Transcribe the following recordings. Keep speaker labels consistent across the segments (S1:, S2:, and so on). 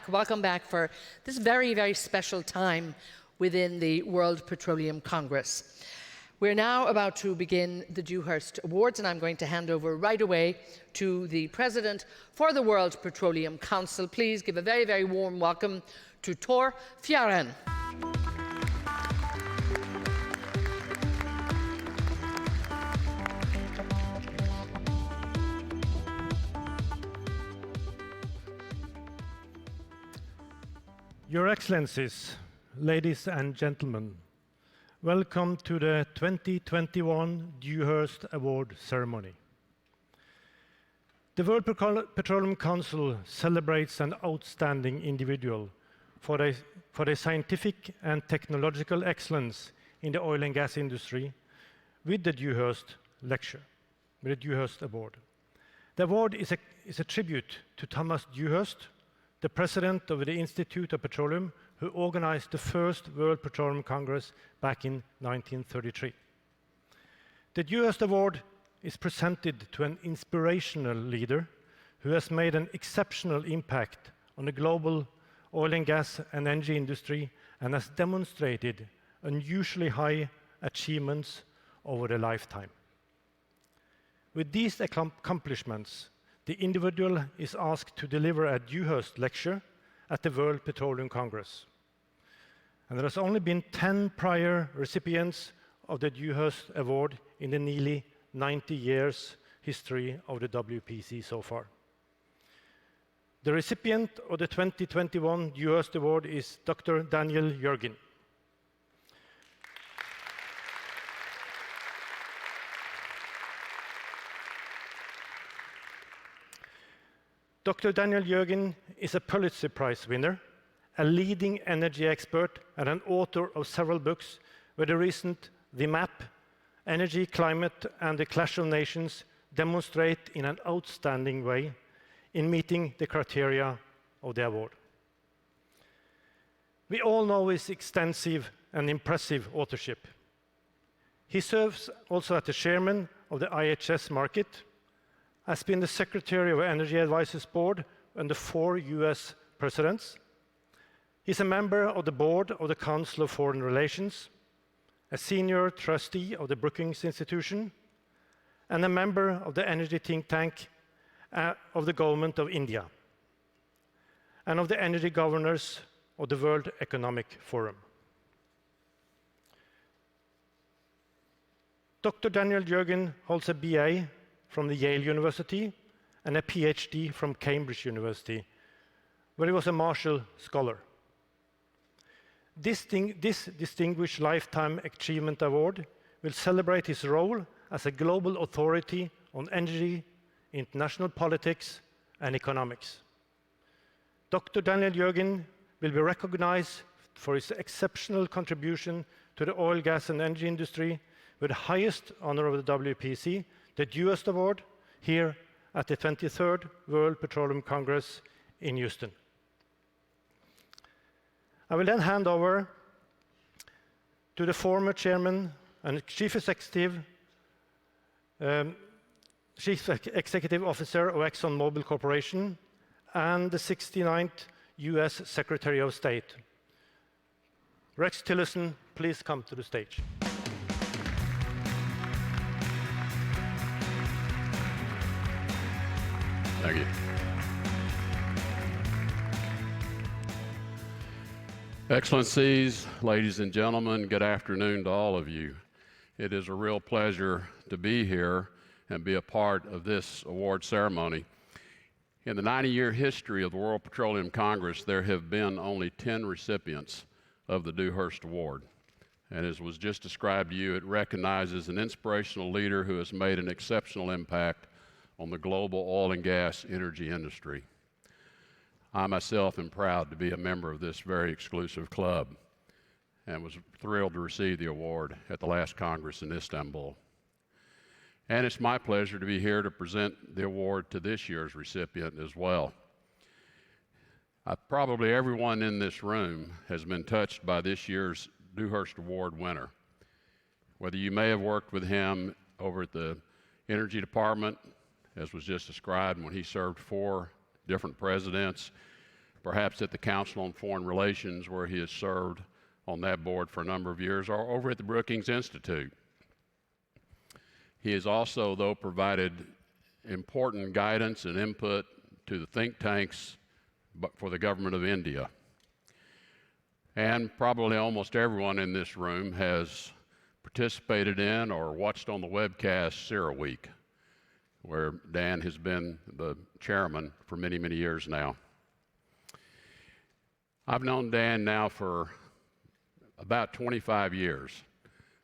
S1: Welcome back for this very, very special time within the World Petroleum Congress. We're now about to begin the Dewhurst Awards, and I'm going to hand over right away to the President for the World Petroleum Council. Please give a very, very warm welcome to Tor Fiaran.
S2: Your Excellencies, ladies and gentlemen, welcome to the 2021 Dewhurst Award ceremony. The World Petroleum Council celebrates an outstanding individual for their scientific and technological excellence in the oil and gas industry with the Dewhurst Lecture, with the Dewhurst Award. The award is a tribute to Thomas Dewhurst, the president of the Institute of Petroleum, who organized the first World Petroleum Congress back in 1933. The Dewhurst Award is presented to an inspirational leader who has made an exceptional impact on the global oil and gas and energy industry and has demonstrated unusually high achievements over a lifetime. With these accomplishments, the individual is asked to deliver a Dewhurst Lecture at the World Petroleum Congress. And there has only been 10 prior recipients of the Dewhurst Award in the nearly 90 years history of the WPC so far. The recipient of the 2021 Dewhurst Award is Dr. Daniel Jürgen. Dr. Daniel Jürgen is a Pulitzer Prize winner, a leading energy expert, and an author of several books where the recent The Map, Energy, Climate, and the Clash of Nations demonstrate in an outstanding way in meeting the criteria of the award. We all know his extensive and impressive authorship. He serves also as the chairman of the IHS Markit, has been the Secretary of Energy Advisors Board under 4 US presidents. He's a member of the board of the Council of Foreign Relations, a senior trustee of the Brookings Institution, and a member of the energy think tank of the government of India, and of the energy governors of the World Economic Forum. Dr. Daniel Jürgen holds a BA from the Yale University and a PhD from Cambridge University, where he was a Marshall Scholar. This Distinguished Lifetime Achievement Award will celebrate his role as a global authority on energy, international politics, and economics. Dr. Daniel Jürgen will be recognized for his exceptional contribution to the oil, gas, and energy industry with the highest honor of the WPC, the Dewhurst Award, here at the 23rd World Petroleum Congress in Houston. I will then hand over to the former chairman and chief executive officer of ExxonMobil Corporation and the 69th US Secretary of State. Rex Tillerson, please come to the stage.
S3: Thank you. Excellencies, ladies and gentlemen, good afternoon to all of you. It is a real pleasure to be here and be a part of this award ceremony. In the 90-year history of the World Petroleum Congress, there have been only 10 recipients of the Dewhurst Award. And as was just described to you, it recognizes an inspirational leader who has made an exceptional impact on the global oil and gas energy industry. I myself am proud to be a member of this very exclusive club and was thrilled to receive the award at the last Congress in Istanbul. And it's my pleasure to be here to present the award to this year's recipient as well. Probably everyone in this room has been touched by this year's Dewhurst Award winner. Whether you may have worked with him over at the Energy Department, as was just described, when he served 4 different presidents, perhaps at the Council on Foreign Relations, where he has served on that board for a number of years, or over at the Brookings Institute. He has also, though, provided important guidance and input to the think tanks for the government of India. And probably almost everyone in this room has participated in or watched on the webcast CERAWeek, where Dan has been the chairman for many, many years now. I've known Dan now for about 25 years.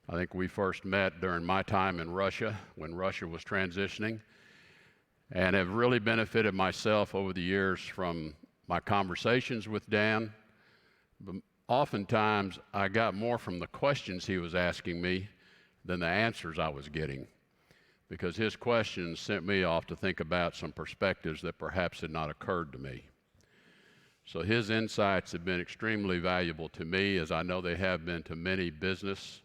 S3: I think we first met during my time in Russia, when Russia was transitioning, and have really benefited myself over the years from my conversations with Dan. But oftentimes, I got more from the questions he was asking me than the answers I was getting, because his questions sent me off to think about some perspectives that perhaps had not occurred to me. So his insights have been extremely valuable to me, as I know they have been to many business,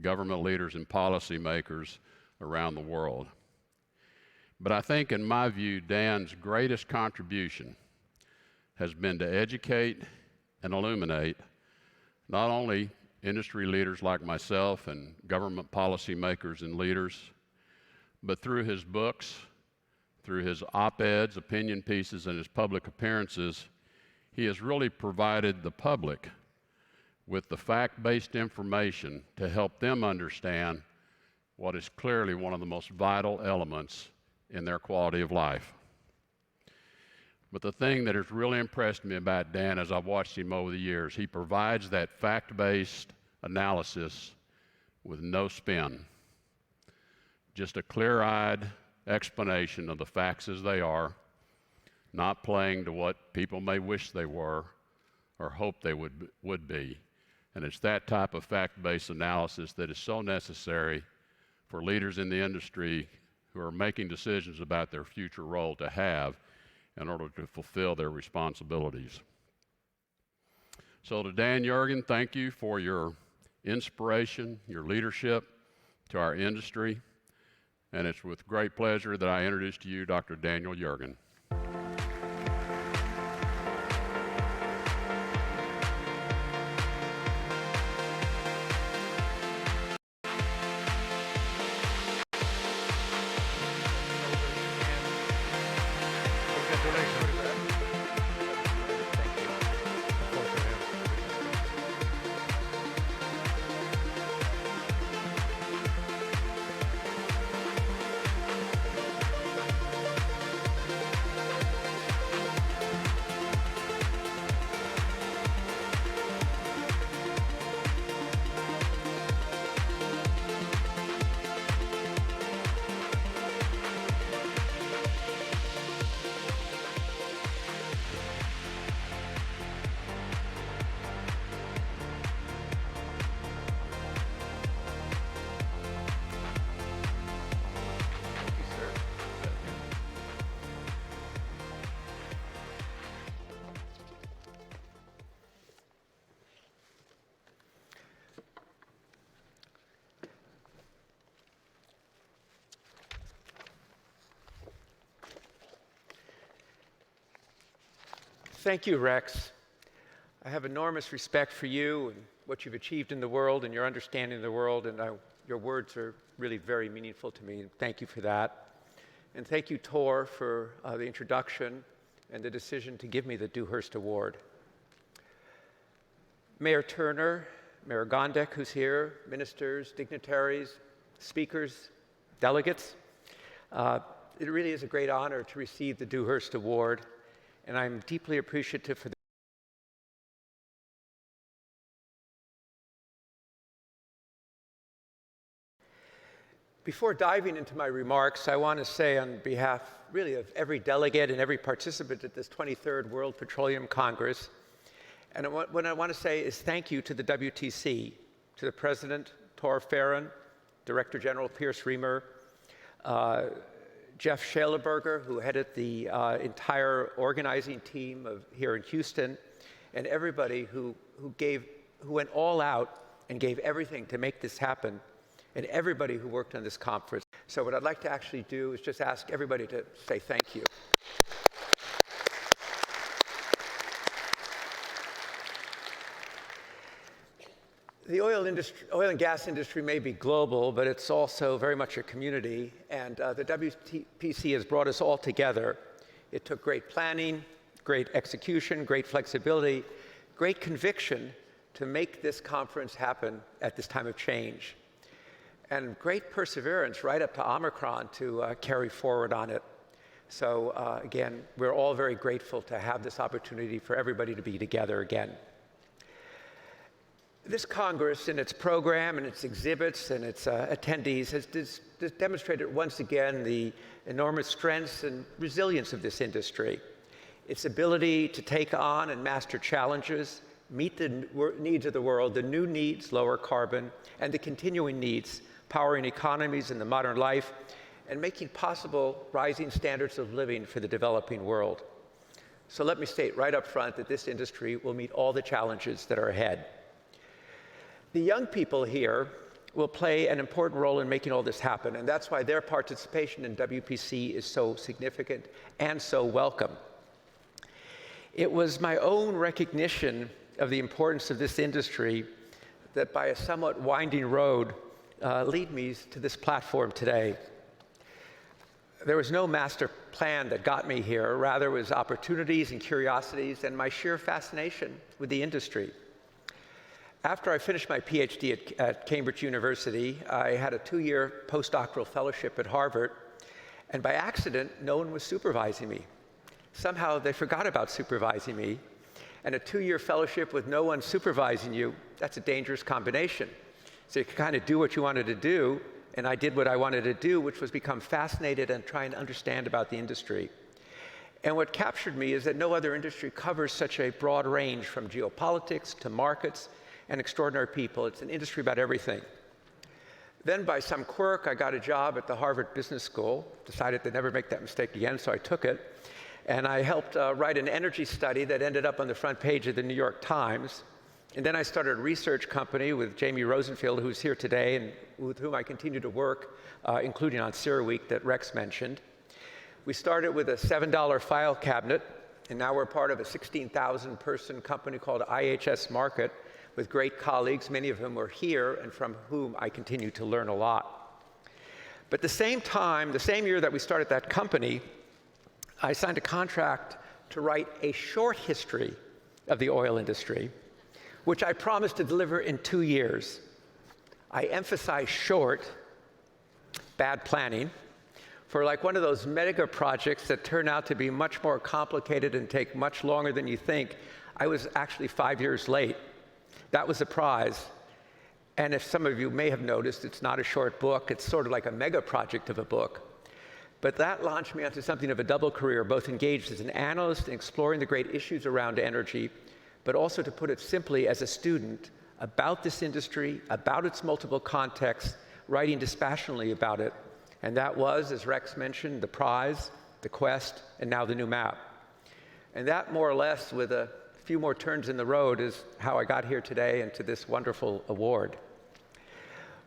S3: government leaders, and policymakers around the world. But I think, in my view, Dan's greatest contribution has been to educate and illuminate not only industry leaders like myself and government policymakers and leaders, but through his books, through his op-eds, opinion pieces, and his public appearances, he has really provided the public with the fact-based information to help them understand what is clearly one of the most vital elements in their quality of life. But the thing that has really impressed me about Dan as I've watched him over the years, he provides that fact-based analysis with no spin. Just a clear-eyed explanation of the facts as they are, not playing to what people may wish they were or hope they would be. And it's that type of fact-based analysis that is so necessary for leaders in the industry who are making decisions about their future role to have in order to fulfill their responsibilities. So to Dan Yergin, thank you for your inspiration, your leadership to our industry, and it's with great pleasure that I introduce to you Dr. Daniel Yergin.
S4: Thank you, Rex. I have enormous respect for you and what you've achieved in the world and your understanding of the world, and your words are really very meaningful to me. Thank you for that. And thank you, Tor, for the introduction and the decision to give me the Dewhurst Award. Mayor Turner, Mayor Gondek, who's here, ministers, dignitaries, speakers, delegates, it really is a great honor to receive the Dewhurst Award, and I'm deeply appreciative for Before diving into my remarks, I want to say on behalf, really, of every delegate and every participant at this 23rd World Petroleum Congress, and what I want to say is thank you to the WTC, to the President, Tor Farron, Director General Pierce Reamer, Jeff Schellenberger, who headed the entire organizing team here in Houston, and everybody who went all out and gave everything to make this happen, and everybody who worked on this conference. So what I'd like to actually do is just ask everybody to say thank you. The oil and gas industry may be global, but it's also very much a community, and the WPC has brought us all together. It took great planning, great execution, great flexibility, great conviction to make this conference happen at this time of change, and great perseverance right up to Omicron to carry forward on it. So again, we're all very grateful to have this opportunity for everybody to be together again. This Congress, in its program and its exhibits and its attendees, has demonstrated once again the enormous strengths and resilience of this industry, its ability to take on and master challenges, meet the needs of the world, the new needs, lower carbon, and the continuing needs, powering economies in the modern life, and making possible rising standards of living for the developing world. So let me state right up front that this industry will meet all the challenges that are ahead. The young people here will play an important role in making all this happen, and that's why their participation in WPC is so significant and so welcome. It was my own recognition of the importance of this industry that, by a somewhat winding road, lead me to this platform today. There was no master plan that got me here. Rather, it was opportunities and curiosities and my sheer fascination with the industry. After I finished my PhD at Cambridge University, I had a 2-year postdoctoral fellowship at Harvard, and by accident, no one was supervising me. Somehow, they forgot about supervising me, and a 2-year fellowship with no one supervising you, that's a dangerous combination. So you can kind of do what you wanted to do, and I did what I wanted to do, which was become fascinated and try and understand about the industry. And what captured me is that no other industry covers such a broad range, from geopolitics to markets and extraordinary people. It's an industry about everything. Then, by some quirk, I got a job at the Harvard Business School, decided to never make that mistake again, so I took it. And I helped write an energy study that ended up on the front page of the New York Times. And then I started a research company with Jamie Rosenfield, who's here today, and with whom I continue to work, including on CERAWeek that Rex mentioned. We started with a $7 file cabinet, and now we're part of a 16,000-person company called IHS Markit, with great colleagues, many of whom are here and from whom I continue to learn a lot. But at the same time, the same year that we started that company, I signed a contract to write a short history of the oil industry, which I promised to deliver in 2 years. I emphasize short, bad planning, for like one of those mega projects that turn out to be much more complicated and take much longer than you think. I was actually 5 years late. That was a prize. And if some of you may have noticed, it's not a short book. It's sort of like a mega project of a book. But that launched me onto something of a double career, both engaged as an analyst in exploring the great issues around energy, but also, to put it simply, as a student about this industry, about its multiple contexts, writing dispassionately about it. And that was, as Rex mentioned, the prize, the quest, and now the new map. And that, more or less, with a few more turns in the road, is how I got here today and to this wonderful award.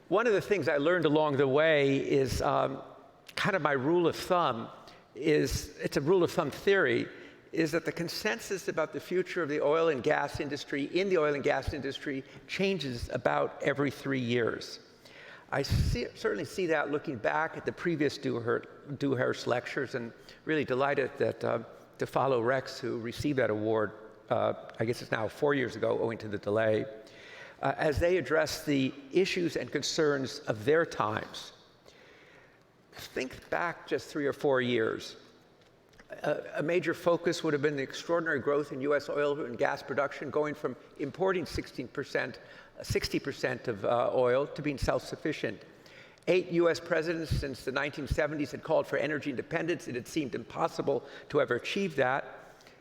S4: One of the things I learned along the way is kind of my rule of thumb. It's a rule of thumb theory, is that the consensus about the future of the oil and gas industry, in the oil and gas industry, changes about every 3 years. I certainly see that looking back at the previous Dewhurst Lectures, and really delighted that to follow Rex, who received that award, I guess it's now 4 years ago, owing to the delay, as they address the issues and concerns of their times. Think back just 3 or 4 years. A major focus would have been the extraordinary growth in U.S. oil and gas production, going from importing 60% of oil to being self-sufficient. 8 U.S. presidents since the 1970s had called for energy independence. It had seemed impossible to ever achieve that,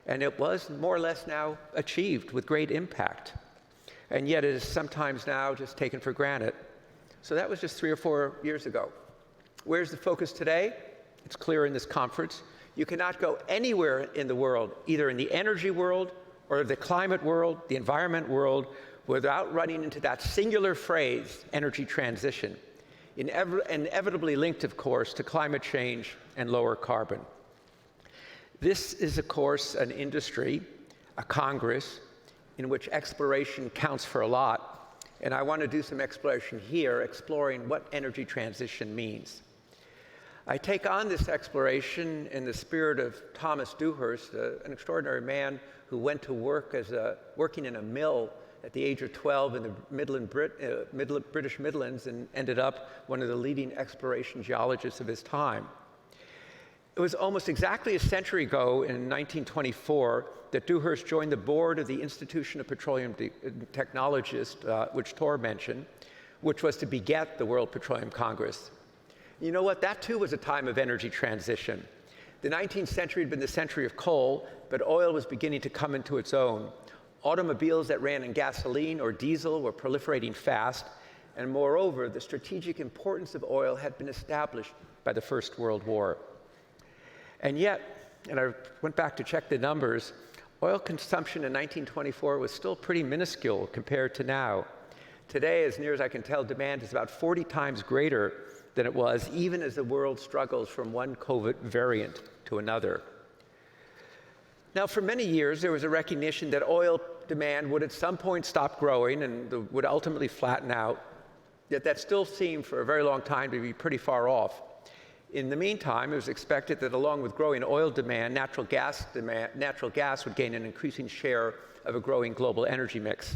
S4: and it was more or less now achieved with great impact. And yet it is sometimes now just taken for granted. So that was just 3 or 4 years ago. Where's the focus today? It's clear in this conference. You cannot go anywhere in the world, either in the energy world or the climate world, the environment world, without running into that singular phrase, energy transition, inevitably linked, of course, to climate change and lower carbon. This is, of course, an industry, a Congress, in which exploration counts for a lot, And I want to do some exploration here, exploring what energy transition means. I take on this exploration in the spirit of Thomas Dewhurst, an extraordinary man who went to work working in a mill at the age of 12 in the British Midlands and ended up one of the leading exploration geologists of his time. It was almost exactly a century ago in 1924 that Dewhurst joined the board of the Institution of Petroleum Technologists, which Tor mentioned, which was to beget the World Petroleum Congress. You know what? That too was a time of energy transition. The 19th century had been the century of coal, but oil was beginning to come into its own. Automobiles that ran on gasoline or diesel were proliferating fast, and moreover, the strategic importance of oil had been established by the First World War. And yet, and I went back to check the numbers, oil consumption in 1924 was still pretty minuscule compared to now. Today, as near as I can tell, demand is about 40 times greater than it was, even as the world struggles from one COVID variant to another. Now, for many years, there was a recognition that oil demand would at some point stop growing and would ultimately flatten out, yet that still seemed for a very long time to be pretty far off. In the meantime, it was expected that along with growing oil demand, natural gas would gain an increasing share of a growing global energy mix.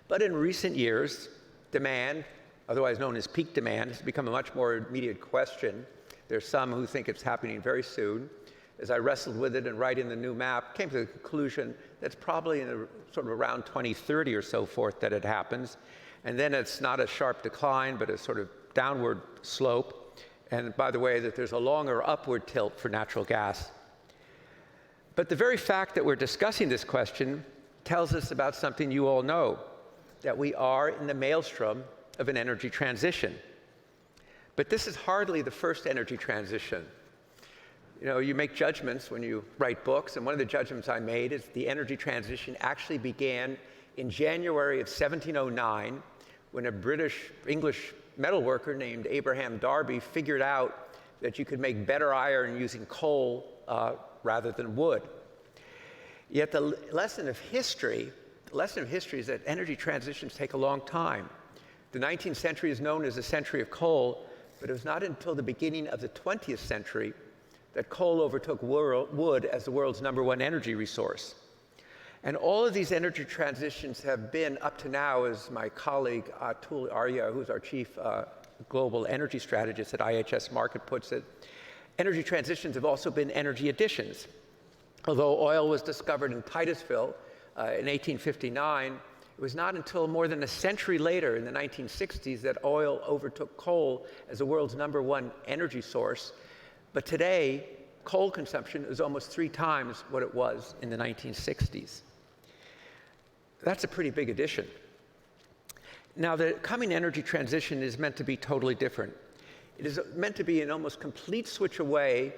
S4: But in recent years, demand, otherwise known as peak demand, has become a much more immediate question. There's some who think it's happening very soon. As I wrestled with it and writing the new map, came to the conclusion that it's probably in sort of around 2030 or so forth that it happens. And then it's not a sharp decline, but a sort of downward slope. And by the way, that there's a longer upward tilt for natural gas. But the very fact that we're discussing this question tells us about something you all know, that we are in the maelstrom of an energy transition. But this is hardly the first energy transition. You know, you make judgments when you write books, and one of the judgments I made is the energy transition actually began in January of 1709 when a English metalworker named Abraham Darby figured out that you could make better iron using coal rather than wood. Yet the lesson of history is that energy transitions take a long time. The 19th century is known as the century of coal, but it was not until the beginning of the 20th century that coal overtook wood as the world's #1 energy resource. And all of these energy transitions have been, up to now, as my colleague Atul Arya, who's our chief global energy strategist at IHS Markit puts it, energy transitions have also been energy additions. Although oil was discovered in Titusville in 1859, it was not until more than a century later, in the 1960s, that oil overtook coal as the world's #1 energy source. But today, coal consumption is almost 3 times what it was in the 1960s. That's a pretty big addition. Now, the coming energy transition is meant to be totally different. It is meant to be an almost complete switch away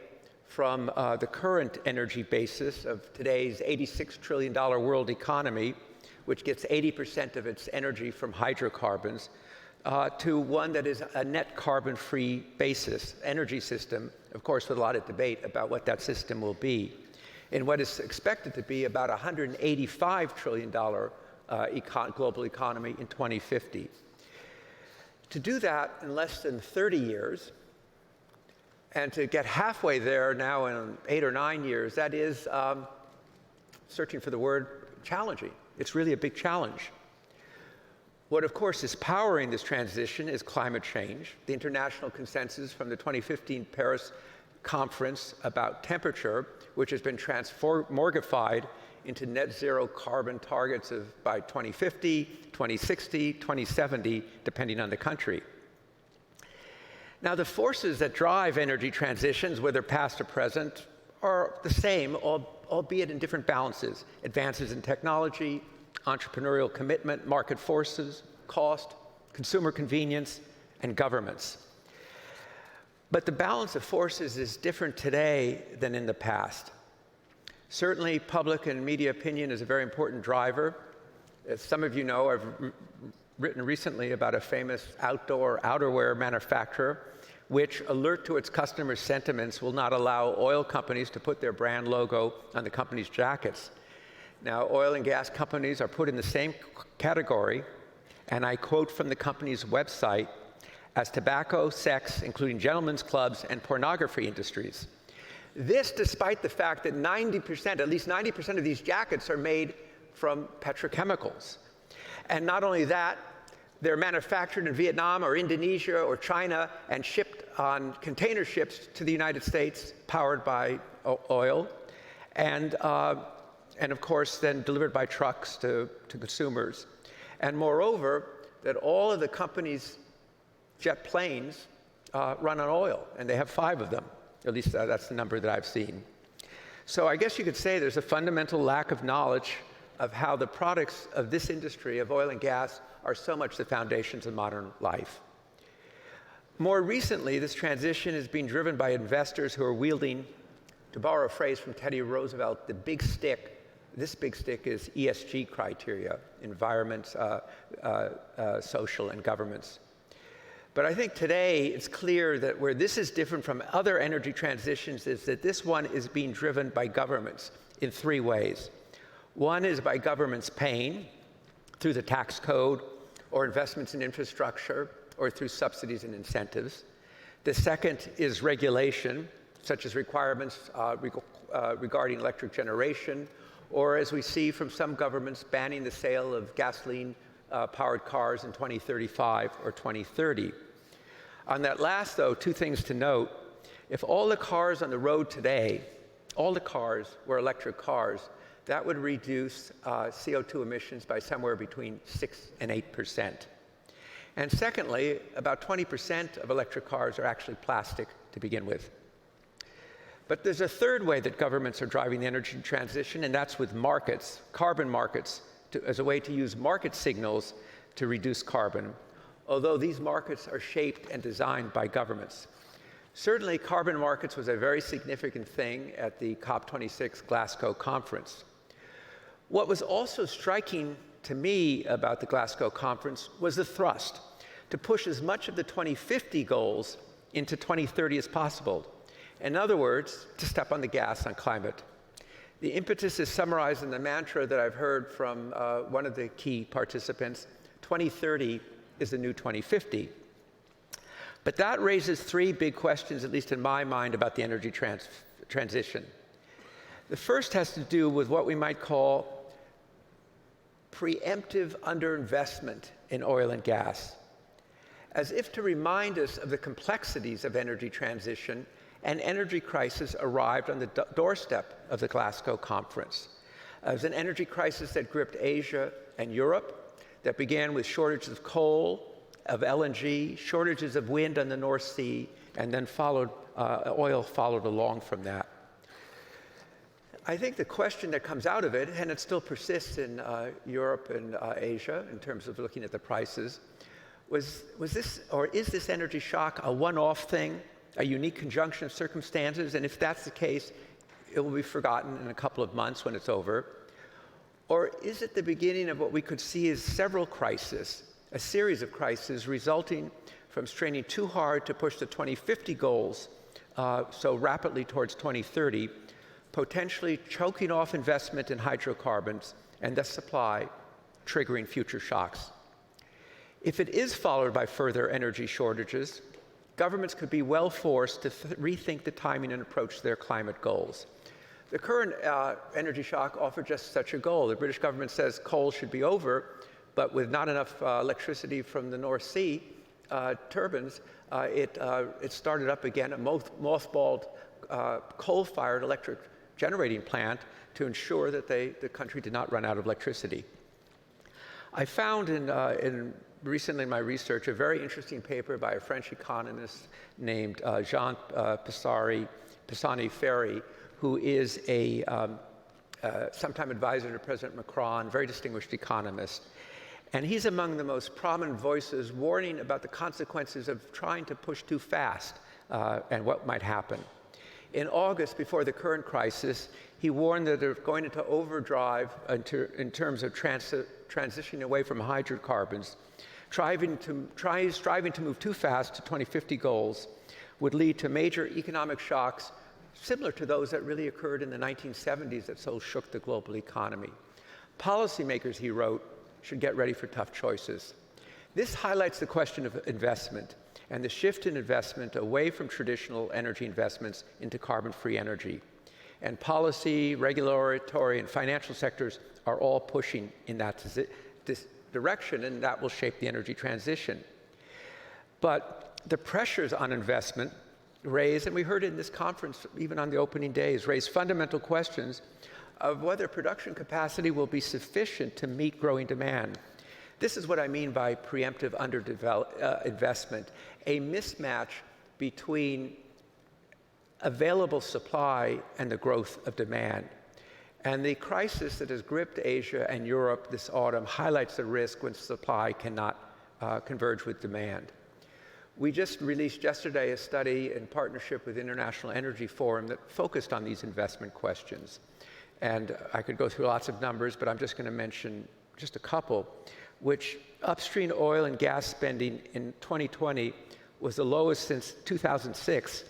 S4: from the current energy basis of today's $86 trillion world economy, which gets 80% of its energy from hydrocarbons, to one that is a net carbon-free basis energy system, of course with a lot of debate about what that system will be, in what is expected to be about a $185 trillion global economy in 2050. To do that in less than 30 years, and to get halfway there now in 8 or 9 years, that is, searching for the word, challenging. It's really a big challenge. What, of course, is powering this transition is climate change. The international consensus from the 2015 Paris Conference about temperature, which has been transmorgified into net zero carbon targets of by 2050, 2060, 2070, depending on the country. Now, the forces that drive energy transitions, whether past or present, are the same, albeit in different balances. Advances in technology, entrepreneurial commitment, market forces, cost, consumer convenience, and governments. But the balance of forces is different today than in the past. Certainly, public and media opinion is a very important driver. As some of you know, I've written recently about a famous outdoor outerwear manufacturer which, alert to its customers' sentiments, will not allow oil companies to put their brand logo on the company's jackets. Now, oil and gas companies are put in the same category and I quote from the company's website, as tobacco, sex, including gentlemen's clubs, and pornography industries. This despite the fact that 90%, at least 90% of these jackets are made from petrochemicals. And not only that, they're manufactured in Vietnam or Indonesia or China and shipped on container ships to the United States, powered by oil, and of course then delivered by trucks to consumers. And moreover, that all of the company's jet planes run on oil, and they have 5 of them. At least that's the number that I've seen. So I guess you could say there's a fundamental lack of knowledge of how the products of this industry, of oil and gas, are so much the foundations of modern life. More recently, this transition is being driven by investors who are wielding, to borrow a phrase from Teddy Roosevelt, the big stick. This big stick is ESG criteria, environment, social, and governments. But I think today it's clear that where this is different from other energy transitions is that this one is being driven by governments in 3 ways. One is by governments paying through the tax code or investments in infrastructure or through subsidies and incentives. The second is regulation, such as requirements regarding electric generation, or as we see from some governments, banning the sale of gasoline-powered cars in 2035 or 2030. On that last, though, 2 things to note. If all the cars on the road today, all the cars were electric cars, that would reduce CO2 emissions by somewhere between 6 and 8%. And secondly, about 20% of electric cars are actually plastic to begin with. But there's a third way that governments are driving the energy transition, and that's with markets, carbon markets, as a way to use market signals to reduce carbon, although these markets are shaped and designed by governments. Certainly, carbon markets was a very significant thing at the COP26 Glasgow conference. What was also striking to me about the Glasgow conference was the thrust to push as much of the 2050 goals into 2030 as possible. In other words, to step on the gas on climate. The impetus is summarized in the mantra that I've heard from one of the key participants: 2030 is the new 2050. But that raises 3 big questions, at least in my mind, about the energy transition. The first has to do with what we might call preemptive underinvestment in oil and gas. As if to remind us of the complexities of energy transition, an energy crisis arrived on the doorstep of the Glasgow conference. It was an energy crisis that gripped Asia and Europe, that began with shortages of coal, of LNG, shortages of wind on the North Sea, and then oil followed along from that. I think the question that comes out of it, and it still persists in Europe and Asia in terms of looking at the prices, was this, or is this energy shock a one-off thing, a unique conjunction of circumstances? And if that's the case, it will be forgotten in a couple of months when it's over. Or is it the beginning of what we could see as several crises, a series of crises resulting from straining too hard to push the 2050 goals so rapidly towards 2030, potentially choking off investment in hydrocarbons and thus supply, triggering future shocks? If it is followed by further energy shortages, governments could be well forced to rethink the timing and approach to their climate goals. The current energy shock offered just such a goal. The British government says coal should be over, but with not enough electricity from the North Sea turbines, it started up again a mothballed coal-fired electric generating plant to ensure that the country did not run out of electricity. I found recently in my research a very interesting paper by a French economist named Jean Pisani-Ferry, who is a sometime advisor to President Macron, very distinguished economist. And he's among the most prominent voices warning about the consequences of trying to push too fast and what might happen. In August, before the current crisis, he warned that they're going into overdrive in terms of transitioning away from hydrocarbons. Striving to move too fast to 2050 goals would lead to major economic shocks similar to those that really occurred in the 1970s that so shook the global economy. Policymakers, he wrote, should get ready for tough choices. This highlights the question of investment and the shift in investment away from traditional energy investments into carbon-free energy. And policy, regulatory, and financial sectors are all pushing in that direction, and that will shape the energy transition. But the pressures on investment raise, and we heard it in this conference, even on the opening days, raise fundamental questions of whether production capacity will be sufficient to meet growing demand. This is what I mean by preemptive investment, a mismatch between available supply and the growth of demand. And the crisis that has gripped Asia and Europe this autumn highlights the risk when supply cannot converge with demand. We just released yesterday a study in partnership with International Energy Forum that focused on these investment questions. And I could go through lots of numbers, but I'm just going to mention just a couple, which upstream oil and gas spending in 2020 was the lowest since 2006,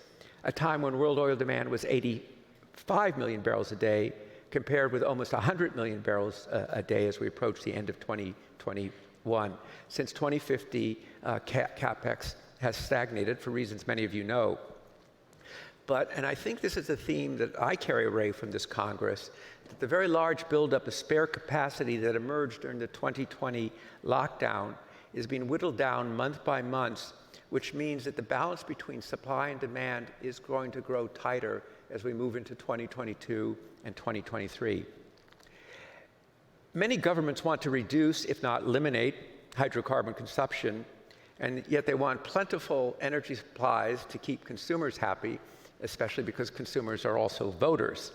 S4: a time when world oil demand was 85 million barrels a day, compared with almost 100 million barrels a day as we approach the end of 2021. Since 2050, CapEx has stagnated for reasons many of you know. And I think this is a theme that I carry away from this Congress, that the very large buildup of spare capacity that emerged during the 2020 lockdown is being whittled down month by month, which means that the balance between supply and demand is going to grow tighter as we move into 2022 and 2023. Many governments want to reduce, if not eliminate, hydrocarbon consumption, and yet they want plentiful energy supplies to keep consumers happy, especially because consumers are also voters.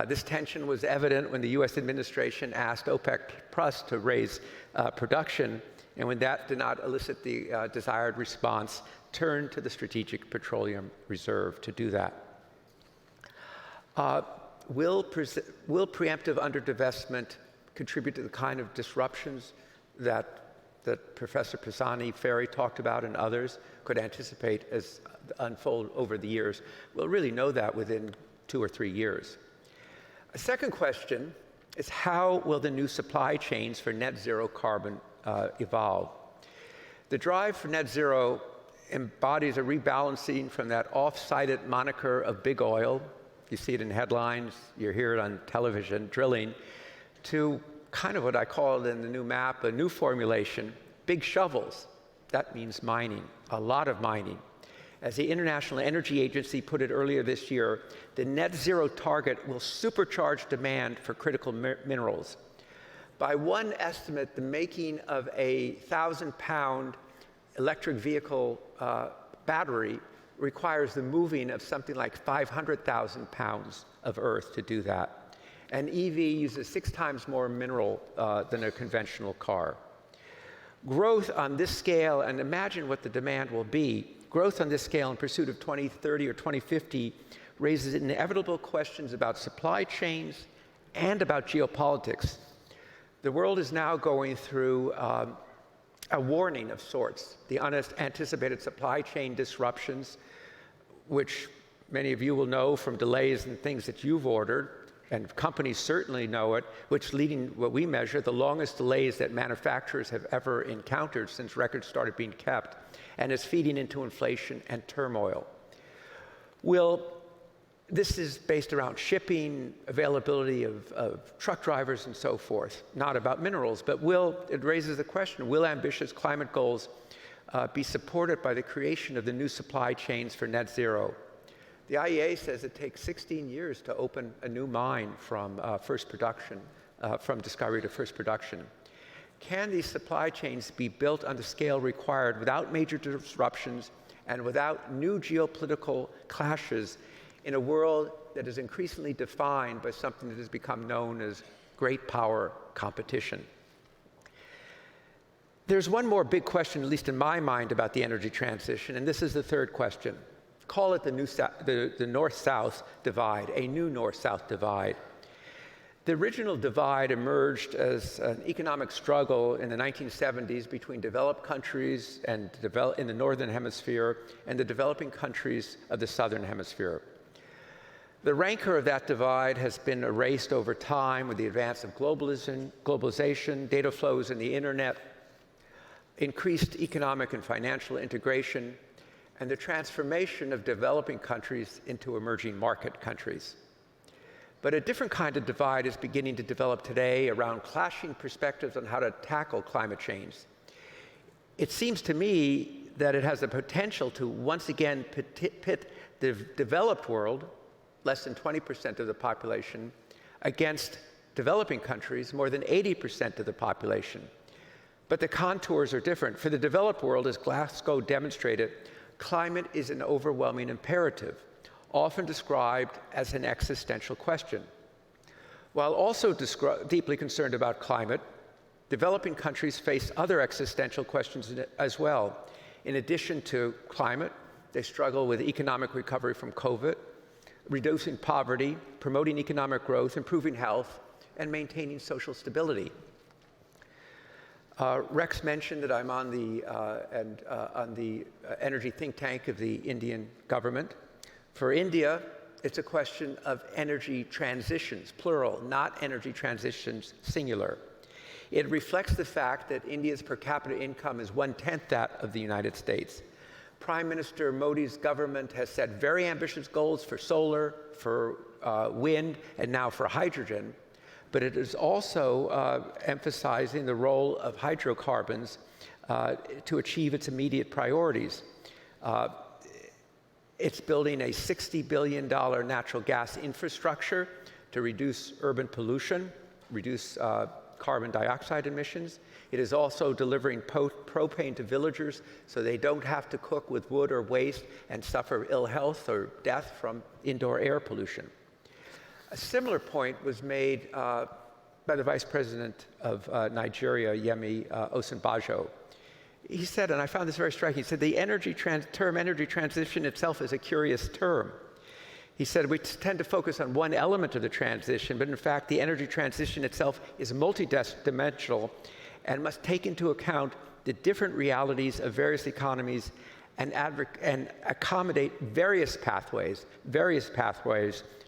S4: This tension was evident when the US administration asked OPEC Plus to raise production, and when that did not elicit the desired response, turned to the Strategic Petroleum Reserve to do that. Will preemptive underinvestment contribute to the kind of disruptions that Professor Pisani-Ferry talked about and others could anticipate as unfold over the years? We'll really know that within 2 or 3 years. A second question is, how will the new supply chains for net zero carbon evolve? The drive for net zero embodies a rebalancing from that off-cited moniker of big oil, you see it in headlines, you hear it on television, drilling, to kind of what I call it in the new map, a new formulation, big shovels. That means mining, a lot of mining. As the International Energy Agency put it earlier this year, the net zero target will supercharge demand for critical minerals. By one estimate, the making of a 1,000-pound electric vehicle battery requires the moving of something like 500,000 pounds of earth to do that. An EV uses 6 times more mineral than a conventional car. Growth on this scale, and imagine what the demand will be, growth on this scale in pursuit of 2030 or 2050 raises inevitable questions about supply chains and about geopolitics. The world is now going through a warning of sorts, the unanticipated supply chain disruptions, which many of you will know from delays and things that you've ordered, and companies certainly know it, which leading what we measure the longest delays that manufacturers have ever encountered since records started being kept, and is feeding into inflation and turmoil. This is based around shipping, availability of truck drivers and so forth, not about minerals, but it raises the question, will ambitious climate goals be supported by the creation of the new supply chains for net zero? The IEA says it takes 16 years to open a new mine from first production, from discovery to first production. Can these supply chains be built on the scale required without major disruptions and without new geopolitical clashes in a world that is increasingly defined by something that has become known as great power competition? There's one more big question, at least in my mind, about the energy transition, and this is the third question. Call it the North-South divide, a new North-South divide. The original divide emerged as an economic struggle in the 1970s between developed countries in the Northern Hemisphere and the developing countries of the Southern Hemisphere. The rancor of that divide has been erased over time with the advance of globalization, data flows, and the internet. increased economic and financial integration, and the transformation of developing countries into emerging market countries. But a different kind of divide is beginning to develop today around clashing perspectives on how to tackle climate change. It seems to me that it has the potential to once again pit the developed world, less than 20% of the population, against developing countries, more than 80% of the population. But the contours are different. For the developed world, as Glasgow demonstrated, climate is an overwhelming imperative, often described as an existential question. While also deeply concerned about climate, developing countries face other existential questions as well. In addition to climate, they struggle with economic recovery from COVID, reducing poverty, promoting economic growth, improving health, and maintaining social stability. Rex mentioned that I'm on the energy think tank of the Indian government. For India, it's a question of energy transitions, plural, not energy transitions, singular. It reflects the fact that India's per capita income is 1/10 that of the United States. Prime Minister Modi's government has set very ambitious goals for solar, for wind, and now for hydrogen. But it is also emphasizing the role of hydrocarbons to achieve its immediate priorities. It's building a $60 billion natural gas infrastructure to reduce urban pollution, reduce carbon dioxide emissions. It is also delivering propane to villagers so they don't have to cook with wood or waste and suffer ill health or death from indoor air pollution. A similar point was made by the Vice President of Nigeria, Yemi Osinbajo. He said, and I found this very striking, he said, the term energy transition itself is a curious term. He said, we tend to focus on one element of the transition, but in fact, the energy transition itself is multidimensional and must take into account the different realities of various economies and accommodate various pathways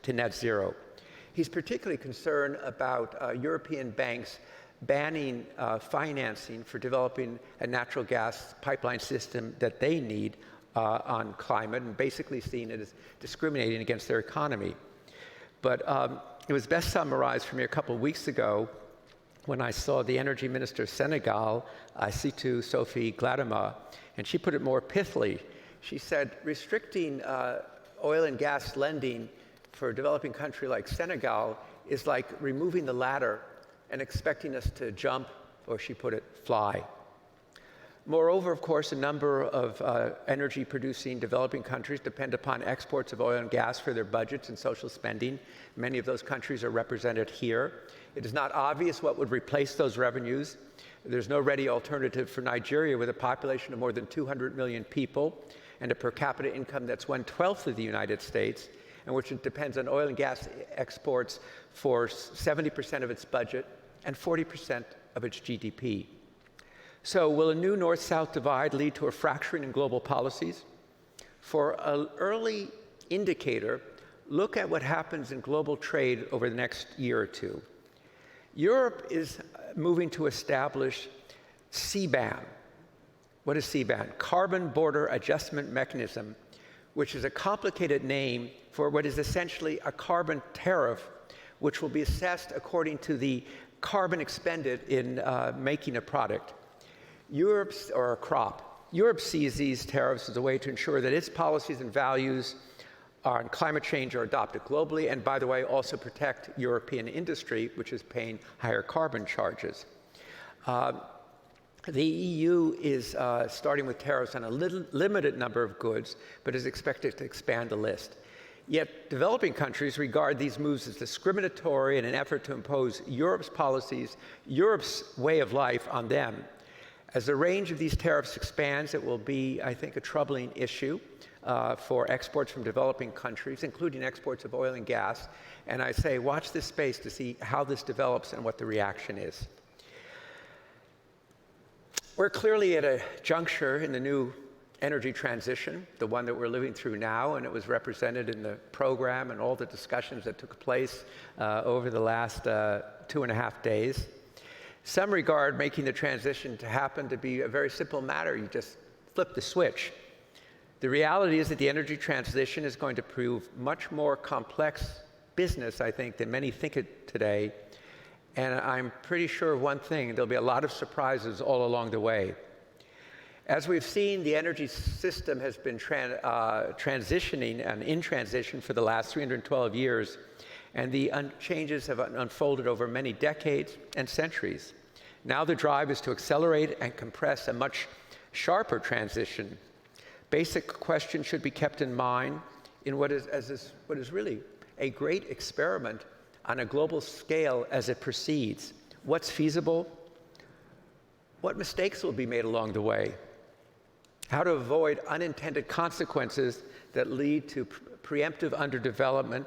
S4: to net zero. He's particularly concerned about European banks banning financing for developing a natural gas pipeline system that they need on climate, and basically seeing it as discriminating against their economy. But it was best summarized for me a couple of weeks ago when I saw the energy minister of Senegal, Situ Sophie Gladima, and she put it more pithily. She said, restricting oil and gas lending for a developing country like Senegal is like removing the ladder and expecting us to jump, or she put it, fly. Moreover, of course, a number of energy-producing developing countries depend upon exports of oil and gas for their budgets and social spending. Many of those countries are represented here. It is not obvious what would replace those revenues. There's no ready alternative for Nigeria with a population of more than 200 million people and a per capita income that's 1/12 of the United States, and which depends on oil and gas exports for 70% of its budget and 40% of its GDP. So will a new North-South divide lead to a fracturing in global policies? For an early indicator, look at what happens in global trade over the next year or two. Europe is moving to establish CBAM. What is CBAM? Carbon Border Adjustment Mechanism, which is a complicated name for what is essentially a carbon tariff, which will be assessed according to the carbon expended in making a product. Europe sees these tariffs as a way to ensure that its policies and values on climate change are adopted globally, and by the way, also protect European industry, which is paying higher carbon charges. The EU is starting with tariffs on a limited number of goods, but is expected to expand the list. Yet developing countries regard these moves as discriminatory in an effort to impose Europe's policies, Europe's way of life on them. As the range of these tariffs expands, it will be, I think, a troubling issue for exports from developing countries, including exports of oil and gas. And I say, watch this space to see how this develops and what the reaction is. We're clearly at a juncture in the new energy transition, the one that we're living through now, and it was represented in the program and all the discussions that took place over the last 2.5 days. Some regard making the transition to happen to be a very simple matter. You just flip the switch. The reality is that the energy transition is going to prove much more complex business, I think, than many think it today. And I'm pretty sure of one thing, there'll be a lot of surprises all along the way. As we've seen, the energy system has been transitioning and in transition for the last 312 years, and the changes have unfolded over many decades and centuries. Now the drive is to accelerate and compress a much sharper transition. Basic questions should be kept in mind in what is really a great experiment on a global scale as it proceeds. What's feasible? What mistakes will be made along the way? How to avoid unintended consequences that lead to preemptive underdevelopment,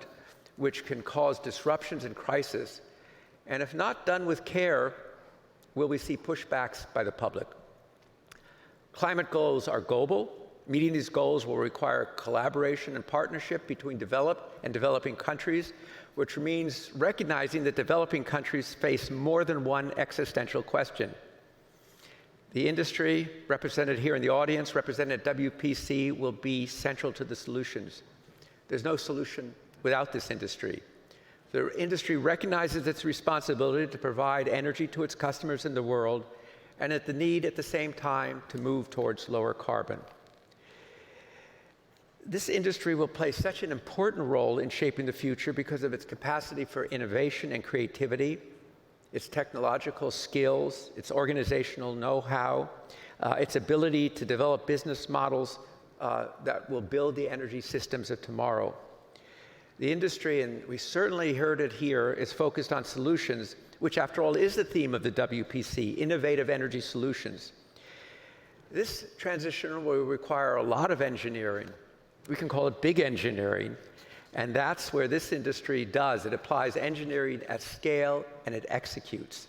S4: which can cause disruptions and crisis. And if not done with care, will we see pushbacks by the public? Climate goals are global. Meeting these goals will require collaboration and partnership between developed and developing countries, which means recognizing that developing countries face more than one existential question. The industry represented here in the audience, represented at WPC, will be central to the solutions. There's no solution without this industry. The industry recognizes its responsibility to provide energy to its customers in the world, and the need at the same time to move towards lower carbon. This industry will play such an important role in shaping the future because of its capacity for innovation and creativity, its technological skills, its organizational know-how, its ability to develop business models that will build the energy systems of tomorrow. The industry, and we certainly heard it here, is focused on solutions, which after all is the theme of the WPC, innovative energy solutions. This transition will require a lot of engineering. We can call it big engineering, and that's where this industry does. It applies engineering at scale, and it executes.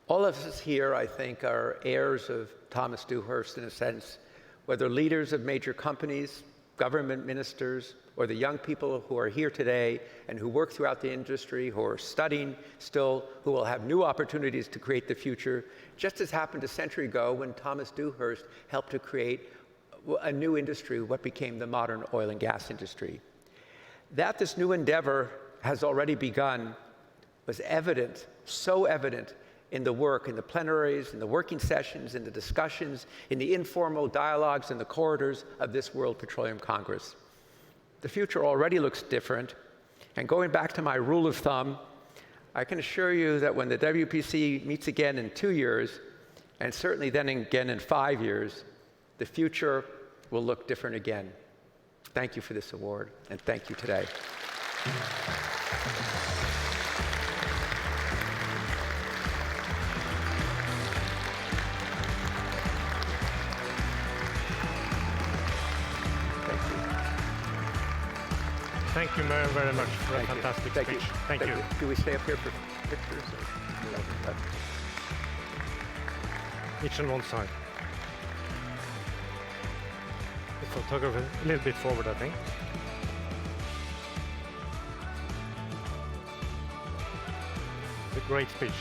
S4: All of us here, I think, are heirs of Thomas Dewhurst in a sense, whether leaders of major companies, government ministers, or the young people who are here today and who work throughout the industry, who are studying still, who will have new opportunities to create the future, just as happened a century ago when Thomas Dewhurst helped to create a new industry, what became the modern oil and gas industry. That this new endeavor has already begun was evident, so evident in the work, in the plenaries, in the working sessions, in the discussions, in the informal dialogues in the corridors of this World Petroleum Congress. The future already looks different, and going back to my rule of thumb, I can assure you that when the WPC meets again in 2 years, and certainly then again in 5 years, the future will look different again. Thank you for this award, and thank you today.
S2: Thank you very, very much for a fantastic speech. Thank you.
S4: Do we stay up here for pictures?
S2: Each on one side. The photographer a little bit forward, I think. It's a great speech.